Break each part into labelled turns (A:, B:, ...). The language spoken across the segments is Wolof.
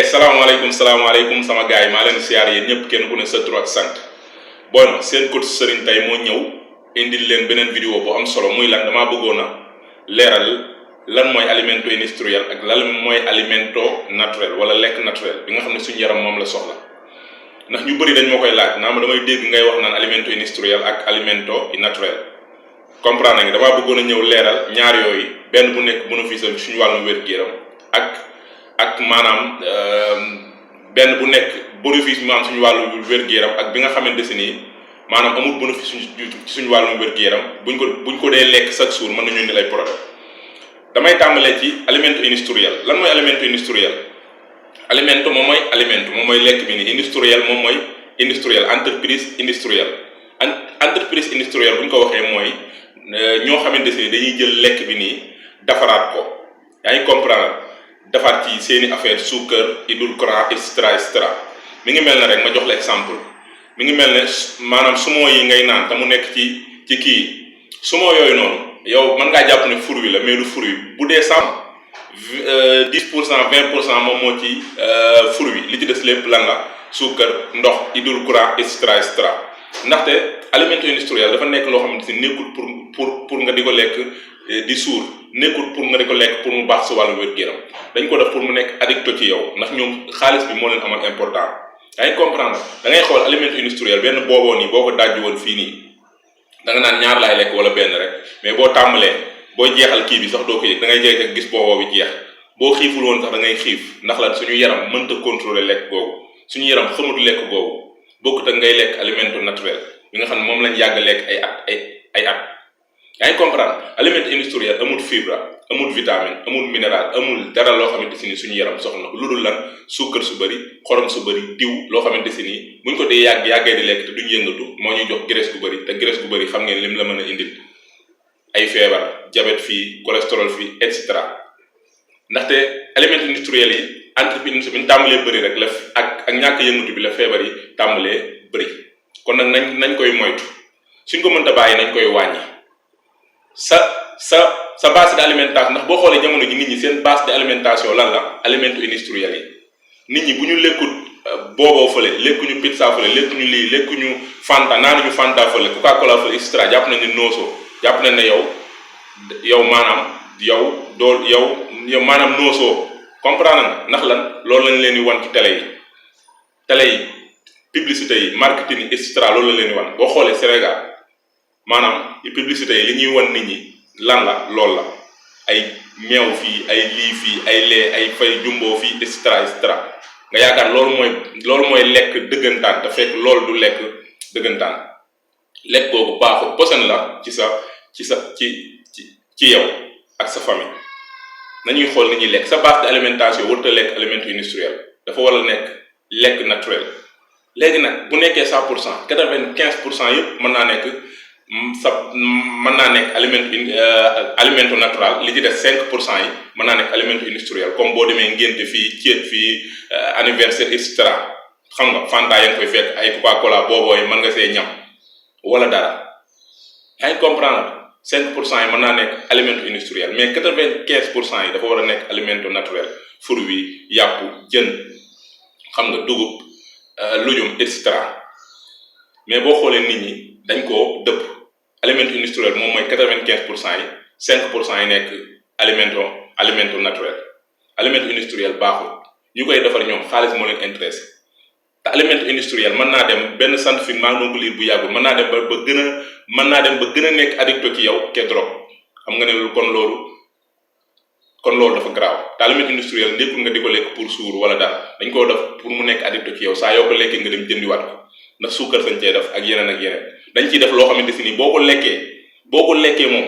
A: salaamaaleykum sama gars yi maa leen siyaar yéen ñëpp kenn ku ne sa tur ak sant bon seen coach Serigne tey moo ñëw indil leen beneen vidéo bu am solo muy lan damaa bëggoon a leeral lan mooy alimento industriel ak lan mooy alimento naturel wala lekk naturel bi nga xam ne suñu yaram moom la soxla ndax ñu bëri dañ ma koy laaj naa ma damay dégg ngay wax naan alimento industriel ak alimento naturel comprendre nga damaa bëggoon a ñëw leeral ñaar yooyu benn bu nekk bénéfice am suñu wàllum wér-gu-yaram ak maanaam benn bu nekk bénéfice bi maanaam suñu wàllu wér-gu-yaram ak bi nga xamante si nii maanaam amul bénéfice ci suñu wàllum wér-gu-yaram buñ ko dee lekk chaque jour mën nañu indi lay problème damay tàmbalee ci alimento industriel lan mooy alimento industriel alimento moom mooy lekk bi nii industriel moom mooy industriel entreprise industrielle entreprise industrielle bu ñu ko waxee mooy ñoo xamante si nii dañuy jël lekk bi nii defaraat ko yaa ngi comprendre defaat ci seeni affaire suukar édulcorant et cetera mi ngi mel ne rek ma jox la exemple mi ngi mel ne maanaam sumo yi ngay naan te mu nekk ci kii sumo yooyu noonu yow mën ngaa jàpp ne fruit la mais du fruit bu dee 10% 20% moom moo ci fruit li ci des lépp lan la suukar ndox édulcorant et cetera ndaxte alimento industriel dafa nekk loo xamante ni nekkul pour nga di ko lekk di suur nekkul pour nga di ko lekk pour mu baax sa wàllu wér-gu-yaram dañ ko def pour mu nekk addicto ci yow ndax ñoom xaalis bi moo leen amal important yaa ngi comprendre da ngay xool alimento industriel benn booboo nii boo ko dajji woon fii nii da nga naan ñaar laay lekk wala benn rek mais boo tàmbalee boo jeexal kii bi sax doo ko yëg da ngay jeex ak gis booboo bi jeex boo xiiful woon sax da ngay xiif ndax lan suñu yaram mënta contrôler lekk googu suñu yaram xamut lekk googu bokkut ak ngay lekk alimento naturel bi nga xam ne moom lañ yàgg lekk ay at yaa ngi comprendre alimento industriel amul fibre amul vitamine amul minéral amul dara loo xamante si ni suñu yaram soxla lu dul lan suukar su bëri xorom su bëri diw loo xamante si ni buñ ko dee yàggee di lekk te duñ yëngatu moo ñuy jox graisse gu bëri te graisse gu bëri xam ngeen lim la mën a indil ay feebar diabète fii cholestérol fii et cetera ndaxte alimento industriel yi entreprise bi ñu tàmbalee bëri rek la ak ñàkk yëngatu bi la feebar yi tàmbalee bëri kon nag nañ koy moytu suñ ko mënta bàyyi nañ koy wàññi sa base d'alimentation ndax boo xoolee jamono ji nit ñi seen base d'alimentation lan la alimento industriel yi nit ñi bu ñu lekkut booboo fële lekkuñu pizza fële lekkuñu lii lekkuñu fanta naanuñu fanta fële coca cola fële et cetera jàpp nañ ne nooso jàpp nañ ne yow maanaam noosoo comprendre nga ndax lan loolu lañ leen di wan ci télé yi publicité yi marketing yi et cetera loolu lañ leen di wan boo xoolee Sénégal maanaam publicité yi li ñuy wan nit ñi lan la lool la ay meew fii ay lii fii ay lee ay fay jumbo fii et cetera nga yaakaar loolu mooy lekk dëggantaan te fekk loolu du lekk dëggantaan lekk boobu baaxul posen la ci yow ak sa famille nañuy xool ni ñuy lekk sa base d'alimentation warut a lekk alimento industriel dafa war a nekk lekk naturel léegi nag bu nekkee 100% 95% yëpp mën naa nekk alimento natural li ci def 5% yi mën naa nekk alimento industriel comme boo demee ngénte fii ceet fii anniversaire et cetera xam nga fanta yaa ngi koy fekk ay coca cola booboo yi mën nga see ñam wala dara yaa ngi comprendre 5% yi mën naa nekk alimento industriel mais 95% yi dafa war a nekk alimento naturel fruits yàpp jën xam nga dugub lujum et cetera mais boo xoolee nit ñi dañ koo dëpp alimento industriel moom mooy 95% yi 5% yi nekk alimento naturel alimento industriel baaxul ñu koy defar ñoom xaalis moo leen intéressé te alimento industriel mën naa dem benn scientifique maa ngi ko lire bu yàggul mën naa dem ba gën a nekk addicto ci yow ke drogue xam nga ne kon loolu dafa garaaw te alimento industriel nekkul nga di ko lekk pour suur wala dara dañ koo def pour mu nekk addicto ci yow saa yoo ko lekkee nga dem jëndiwaat ko ndax suukar sañ cee def ak yeneen dañ ciy def loo xamante si nii boo ko lekkee moom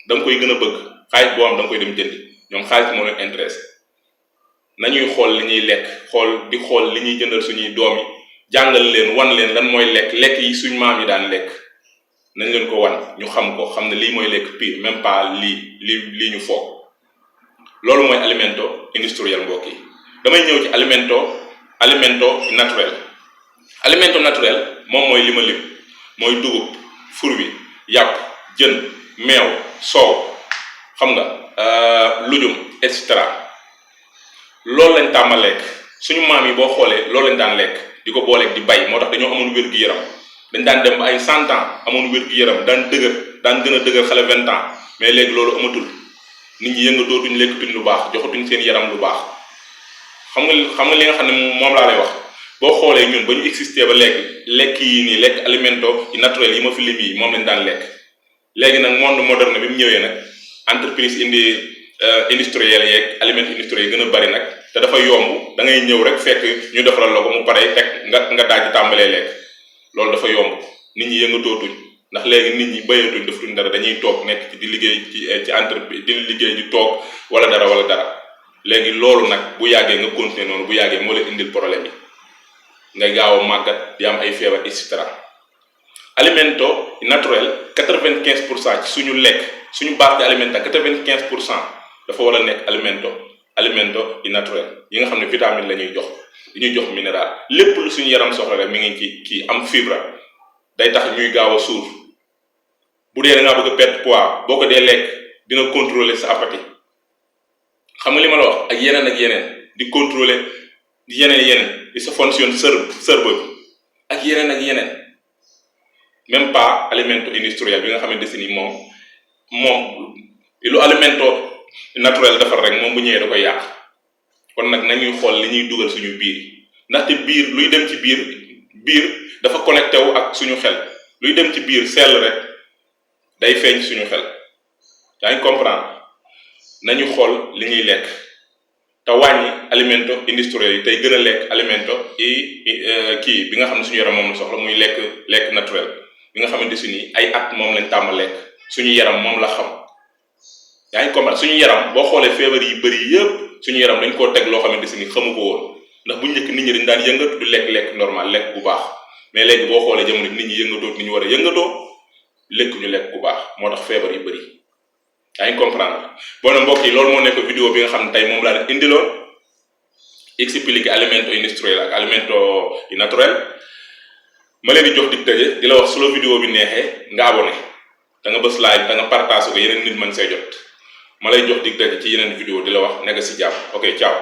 A: da nga koy gën a bëgg xaalis boo am da nga koy dem jëndi ñoom xaalis moo leen intéressé nañuy xool li ñuy lekk xool li ñuy jëndal suñuy doom yi jàngal leen wan leen lan mooy lekk yi suñ maam yi daan lekk nañ leen ko wan ñu xam ne lii mooy lekk pire même pas lii ñu foog loolu mooy alimento industriel mbokk yi damay ñëw ci alimento naturel moom mooy li ma lim mooy dugub fruit yàpp jën meew soow xam nga lujum et cetera loolu lañ tàmm lekk suñu maam yi boo xoolee loolu lañ daan lekk di ko booleeg di bay moo tax dañoo amoon wér-gu-yaram dañ daan dem ba ay 100 ans amoon wér-gu-yaram daan dëgër daan gën a dëgër xale 20 ans mais léegi loolu amatul nit ñi yëngatootuñ lekkatuñ lu baax joxatuñ seen yaram lu baax xam nga li nga xam ne moom laa lay wax boo xoolee ñun ba ñu existé ba léegi lekk yi nii lekk alimento yi naturel yi ma fi lim yi moom lañ daan lekk léegi nag monde moderne bi mu ñëwee nag entreprise industriel yeeg aliment industriel yi gën a bari nag te dafa yomb da ngay ñëw rek fekk ñu defaral la ko mu pare teg nga daaj tàmbalee lekk loolu dafa yomb nit ñi yëngatootuñ ndax léegi nit ñi bayatuñ defatuñ dara dañuy toog nekk ci di liggéey ci entreprise di liggéey di toog wala dara léegi loolu nag bu yàggee nga continuer noonu bu yàggee moo leen indil problème yi ngay gaaw a màggat di am ay feebar et cetera alimento naturel 95% ci suñu lekk suñu base de alimenta 95% dafa war a nekk alimento naturel yi nga xam ne vitamine la ñuy jox di ñuy jox minéral lépp lu suñu yaram soxla rek mi ngi ci kii am fibre day tax ñuy gaaw a suur bu dee da ngaa bëgg a perdre poids boo ko dee lekk dina contrôler sa appétit xam nga li ma la wax ak yeneen di contrôler yeneen di sa fonction cerveau bi ak yeneen même pas alimento industriel bi nga xamante ni moom lu alimento naturel defar rek moom bu ñëwee da koy yàq kon nag nañuy xool li ñuy dugal suñu biir ndaxte biir luy dem ci biir dafa connecté wu ak suñu xel luy dem ci biir sell rek day feeñ suñu xel yaa ngi comprendre nañu xool li ñuy lekk te wàññi alimento industriel yi tey gën a lekk alimento kii bi nga xam ne suñu yaram moom la soxla muy lekk naturel bi nga xamante si ni ay at moom lañ tàmm lekk suñu yaram moom la xam yaa ngi comprendre suñu yaram boo xoolee feebar yi bëri yëpp suñu yaram dañ koo teg loo xamante si ni xamu ko woon ndax bu njëkk nit ñi dañ daan yëngatu du lekk normal lekk bu baax mais léegi boo xoolee jamono nit ñi yëngatoo ni ñu war a yëngatoo lekk ñu lekk bu baax moo tax feebar yu bëri yaa ngi comprendre bon mbokk yi loolu moo nekk vidéo bi nga xam ne tey moom laa leen indiloon expliquer alimento industriel ak alimento naturel ma leen di jox dig daje di la wax su la vidéo bi neexee nga abonné da nga bës like da nga partage ko yeneen nit mën see jot ma lay jox dig daje ci yeneen vidéo di la wax nekk si jàmm ok ciao